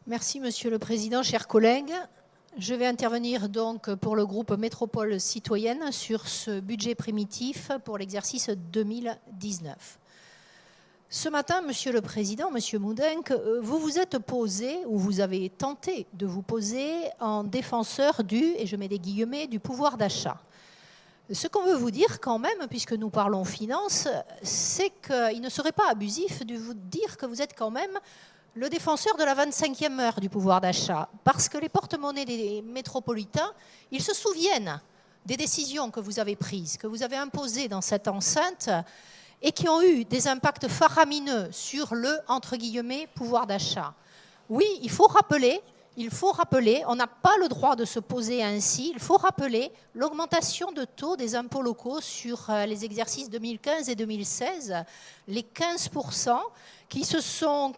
Merci Monsieur le Président, chers collègues. Je vais intervenir donc pour le groupe Métropole Citoyenne sur ce budget primitif pour l'exercice 2019. Ce matin, Monsieur le Président, Monsieur Moudenc, vous vous êtes posé, ou vous avez tenté de vous poser en défenseur du, et je mets des guillemets, du pouvoir d'achat. Ce qu'on veut vous dire quand même, puisque nous parlons finances, c'est qu'il ne serait pas abusif de vous dire que vous êtes quand même le défenseur de la 25e heure du pouvoir d'achat, parce que les porte-monnaies des métropolitains, ils se souviennent des décisions que vous avez prises, que vous avez imposées dans cette enceinte, et qui ont eu des impacts faramineux sur le, entre guillemets, pouvoir d'achat. Oui, il faut rappeler, on n'a pas le droit de se poser ainsi, il faut rappeler l'augmentation de taux des impôts locaux sur les exercices 2015 et 2016, les 15% qui se sont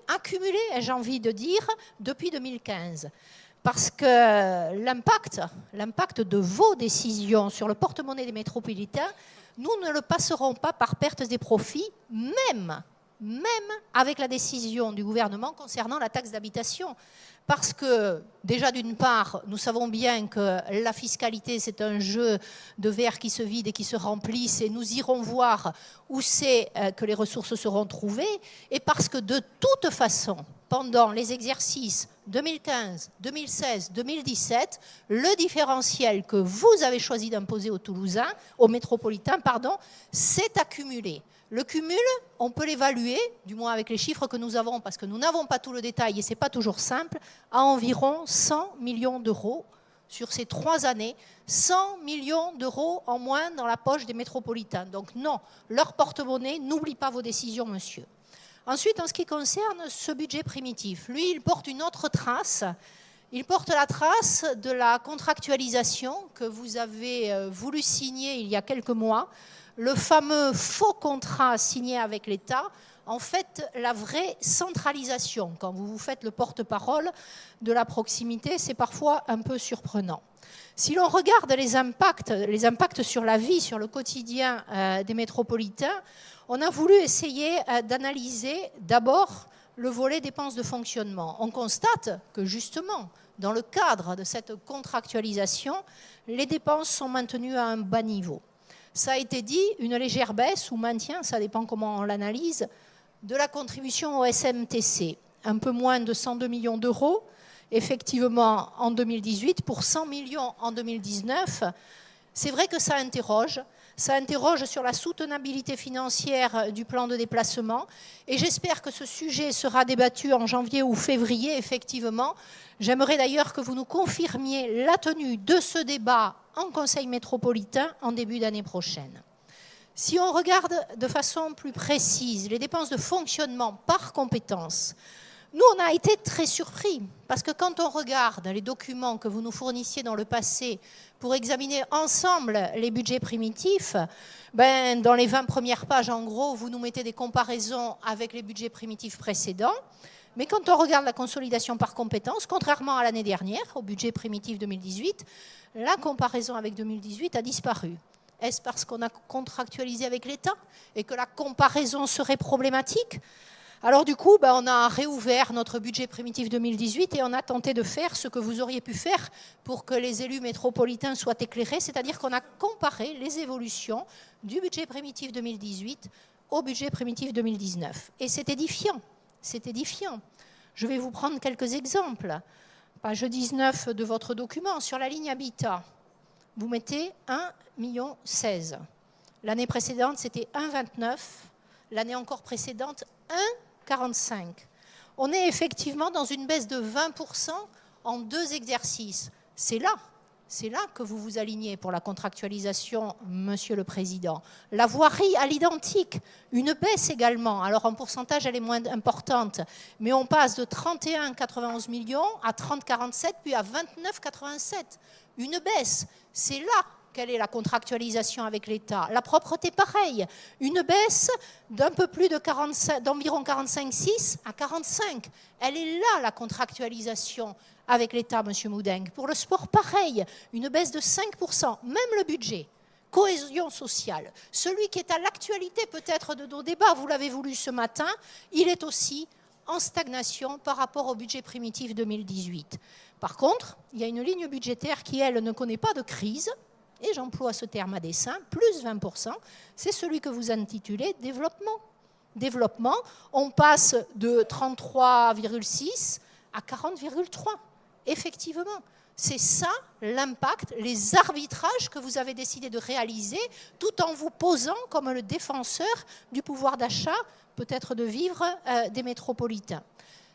accumulés, j'ai envie de dire, depuis 2015. Parce que l'impact de vos décisions sur le porte-monnaie des métropolitains, nous ne le passerons pas par perte des profits, même avec la décision du gouvernement concernant la taxe d'habitation. Parce que, déjà d'une part, nous savons bien que la fiscalité, c'est un jeu de verre qui se vide et qui se remplisse, et nous irons voir où c'est que les ressources seront trouvées, et parce que de toute façon, pendant les exercices 2015, 2016, 2017, le différentiel que vous avez choisi d'imposer aux Toulousains, aux métropolitains, s'est accumulé. Le cumul, on peut l'évaluer, du moins avec les chiffres que nous avons, parce que nous n'avons pas tout le détail et ce n'est pas toujours simple, à environ 100 millions d'euros sur ces 3 années. 100 millions d'euros en moins dans la poche des métropolitains. Donc non, leur porte-monnaie, n'oublie pas vos décisions, monsieur. Ensuite, en ce qui concerne ce budget primitif, lui, il porte une autre trace. Il porte la trace de la contractualisation que vous avez voulu signer il y a quelques mois, le fameux faux contrat signé avec l'État, en fait, la vraie centralisation. Quand vous vous faites le porte-parole de la proximité, c'est parfois un peu surprenant. Si l'on regarde les impacts sur la vie, sur le quotidien des métropolitains, on a voulu essayer d'analyser d'abord le volet dépenses de fonctionnement. On constate que justement, dans le cadre de cette contractualisation, les dépenses sont maintenues à un bas niveau. Ça a été dit, une légère baisse ou maintien, ça dépend comment on l'analyse, de la contribution au SMTC. Un peu moins de 102 millions d'euros, effectivement, en 2018, pour 100 millions en 2019. C'est vrai que ça interroge sur la soutenabilité financière du plan de déplacement, et j'espère que ce sujet sera débattu en janvier ou février, effectivement. J'aimerais d'ailleurs que vous nous confirmiez la tenue de ce débat en Conseil métropolitain en début d'année prochaine. Si on regarde de façon plus précise les dépenses de fonctionnement par compétence, nous, on a été très surpris, parce que quand on regarde les documents que vous nous fournissiez dans le passé pour examiner ensemble les budgets primitifs, dans les 20 premières pages, en gros, vous nous mettez des comparaisons avec les budgets primitifs précédents. Mais quand on regarde la consolidation par compétence, contrairement à l'année dernière, au budget primitif 2018, la comparaison avec 2018 a disparu. Est-ce parce qu'on a contractualisé avec l'État et que la comparaison serait problématique ? Alors du coup, on a réouvert notre budget primitif 2018 et on a tenté de faire ce que vous auriez pu faire pour que les élus métropolitains soient éclairés, c'est-à-dire qu'on a comparé les évolutions du budget primitif 2018 au budget primitif 2019. Et c'est édifiant, c'est édifiant. Je vais vous prendre quelques exemples. Page 19 de votre document, sur la ligne habitat, vous mettez 1,16 million. L'année précédente, c'était 1,29 million. L'année encore précédente, 1,45. On est effectivement dans une baisse de 20% en 2 exercices. C'est là que vous vous alignez pour la contractualisation, Monsieur le Président. La voirie à l'identique, une baisse également. Alors en pourcentage, elle est moins importante, mais on passe de 31,91 millions à 30,47, puis à 29,87. Une baisse, c'est là. Quelle est la contractualisation avec l'État? La propreté, pareil. Une baisse d'un peu plus d'environ 45,6 à 45. Elle est là, la contractualisation avec l'État, M. Moudenc. Pour le sport, pareil. Une baisse de 5%. Même le budget. Cohésion sociale. Celui qui est à l'actualité peut-être de nos débats, vous l'avez voulu ce matin, il est aussi en stagnation par rapport au budget primitif 2018. Par contre, il y a une ligne budgétaire qui, elle, ne connaît pas de crise, et j'emploie ce terme à dessein, plus 20%, c'est celui que vous intitulez développement. Développement, on passe de 33,6 à 40,3. Effectivement, c'est ça l'impact, les arbitrages que vous avez décidé de réaliser tout en vous posant comme le défenseur du pouvoir d'achat, peut-être de vivre des métropolitains.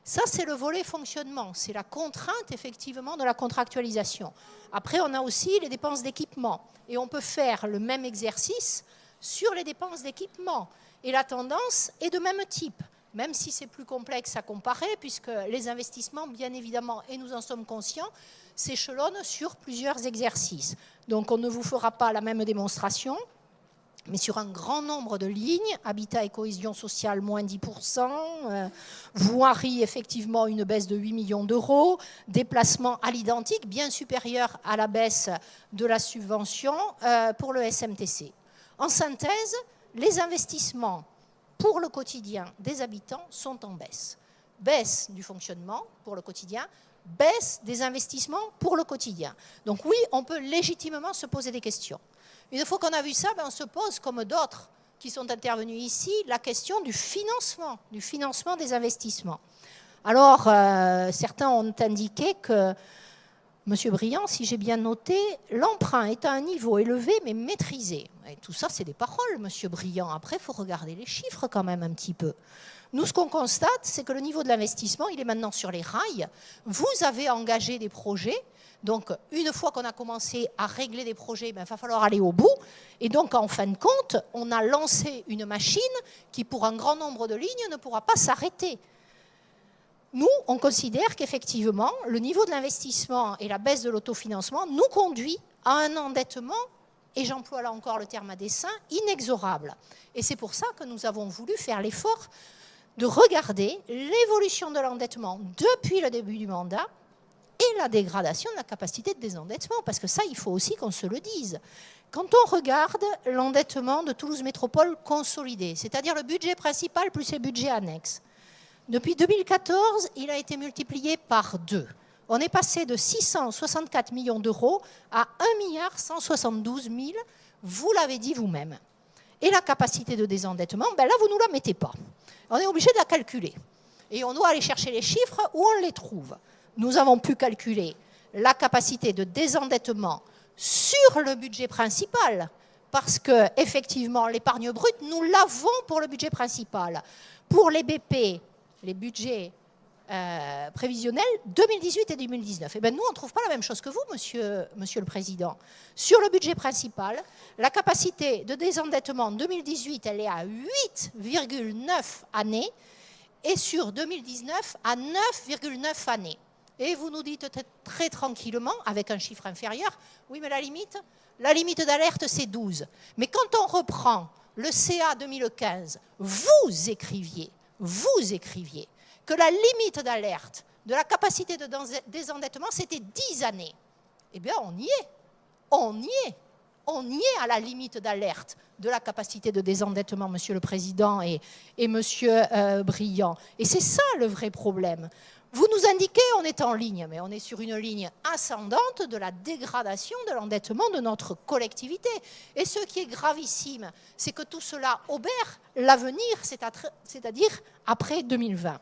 Ça, c'est le volet fonctionnement, c'est la contrainte effectivement de la contractualisation. Après, on a aussi les dépenses d'équipement et on peut faire le même exercice sur les dépenses d'équipement. Et la tendance est de même type, même si c'est plus complexe à comparer, puisque les investissements, bien évidemment, et nous en sommes conscients, s'échelonnent sur plusieurs exercices. Donc on ne vous fera pas la même démonstration, mais sur un grand nombre de lignes, habitat et cohésion sociale, moins 10%, voirie, effectivement, une baisse de 8 millions d'euros, déplacement à l'identique, bien supérieur à la baisse de la subvention pour le SMTC. En synthèse, les investissements pour le quotidien des habitants sont en baisse. Baisse du fonctionnement pour le quotidien, baisse des investissements pour le quotidien. Donc oui, on peut légitimement se poser des questions. Une fois qu'on a vu ça, on se pose, comme d'autres qui sont intervenus ici, la question du financement des investissements. Alors, certains ont indiqué que, M. Briand, si j'ai bien noté, l'emprunt est à un niveau élevé mais maîtrisé. Et tout ça, c'est des paroles, M. Briand. Après, il faut regarder les chiffres quand même un petit peu. Nous, ce qu'on constate, c'est que le niveau de l'investissement, il est maintenant sur les rails. Vous avez engagé des projets. Donc, une fois qu'on a commencé à régler des projets, il va falloir aller au bout. Et donc, en fin de compte, on a lancé une machine qui, pour un grand nombre de lignes, ne pourra pas s'arrêter. Nous, on considère qu'effectivement, le niveau de l'investissement et la baisse de l'autofinancement nous conduit à un endettement, et j'emploie là encore le terme à dessein, inexorable. Et c'est pour ça que nous avons voulu faire l'effort de regarder l'évolution de l'endettement depuis le début du mandat et la dégradation de la capacité de désendettement, parce que ça, il faut aussi qu'on se le dise. Quand on regarde l'endettement de Toulouse Métropole consolidé, c'est-à-dire le budget principal plus les budgets annexes, depuis 2014, il a été multiplié par 2. On est passé de 664 millions d'euros à 1,172 milliard, vous l'avez dit vous-même. Et la capacité de désendettement, là, vous ne nous la mettez pas. On est obligé de la calculer. Et on doit aller chercher les chiffres où on les trouve. Nous avons pu calculer la capacité de désendettement sur le budget principal, parce qu'effectivement, l'épargne brute, nous l'avons pour le budget principal. Pour les BP, les budgets prévisionnels 2018 et 2019. Nous, on ne trouve pas la même chose que vous, monsieur le Président. Sur le budget principal, la capacité de désendettement en 2018, elle est à 8,9 années, et sur 2019, à 9,9 années. Et vous nous dites très tranquillement, avec un chiffre inférieur, oui, mais la limite d'alerte, c'est 12. Mais quand on reprend le CA 2015, vous écriviez que la limite d'alerte de la capacité de désendettement, c'était 10 années. Eh bien, on y est à la limite d'alerte de la capacité de désendettement, Monsieur le Président et Monsieur Briand. Et c'est ça le vrai problème. Vous nous indiquez on est en ligne, mais on est sur une ligne ascendante de la dégradation de l'endettement de notre collectivité. Et ce qui est gravissime, c'est que tout cela obère l'avenir, c'est-à-dire après 2020.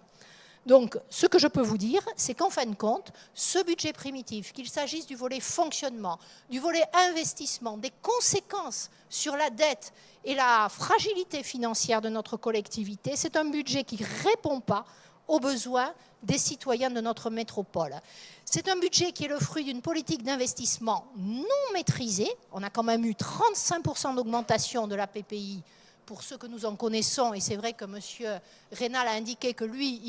Donc, ce que je peux vous dire, c'est qu'en fin de compte, ce budget primitif, qu'il s'agisse du volet fonctionnement, du volet investissement, des conséquences sur la dette et la fragilité financière de notre collectivité, c'est un budget qui ne répond pas aux besoins des citoyens de notre métropole. C'est un budget qui est le fruit d'une politique d'investissement non maîtrisée. On a quand même eu 35% d'augmentation de la PPI pour ceux que nous en connaissons, et c'est vrai que M. Reynal a indiqué que lui,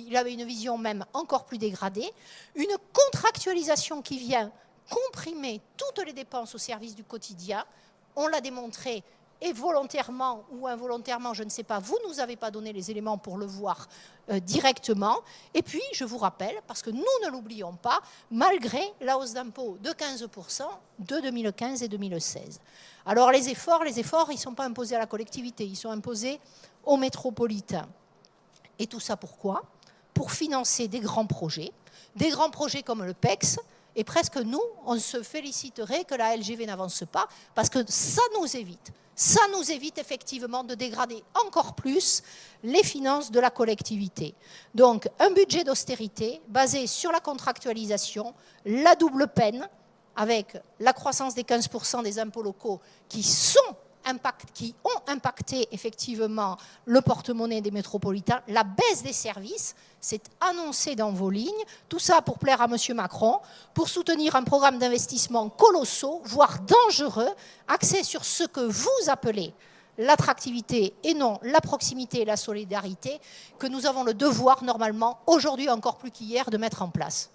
il avait une vision même encore plus dégradée, une contractualisation qui vient comprimer toutes les dépenses au service du quotidien, on l'a démontré, et volontairement ou involontairement, je ne sais pas, vous ne nous avez pas donné les éléments pour le voir directement. Et puis, je vous rappelle, parce que nous ne l'oublions pas, malgré la hausse d'impôt de 15% de 2015 et 2016. Alors les efforts, ils ne sont pas imposés à la collectivité, ils sont imposés aux métropolitains. Et tout ça pourquoi ? pour financer des grands projets comme le PEX. Et presque nous, on se féliciterait que la LGV n'avance pas, parce que ça nous évite effectivement de dégrader encore plus les finances de la collectivité. Donc un budget d'austérité basé sur la contractualisation, la double peine, avec la croissance des 15% des impôts locaux qui ont impacté effectivement le porte-monnaie des métropolitains, la baisse des services, c'est annoncé dans vos lignes, tout ça pour plaire à M. Macron, pour soutenir un programme d'investissement colossaux, voire dangereux, axé sur ce que vous appelez l'attractivité et non la proximité et la solidarité, que nous avons le devoir, normalement, aujourd'hui encore plus qu'hier, de mettre en place.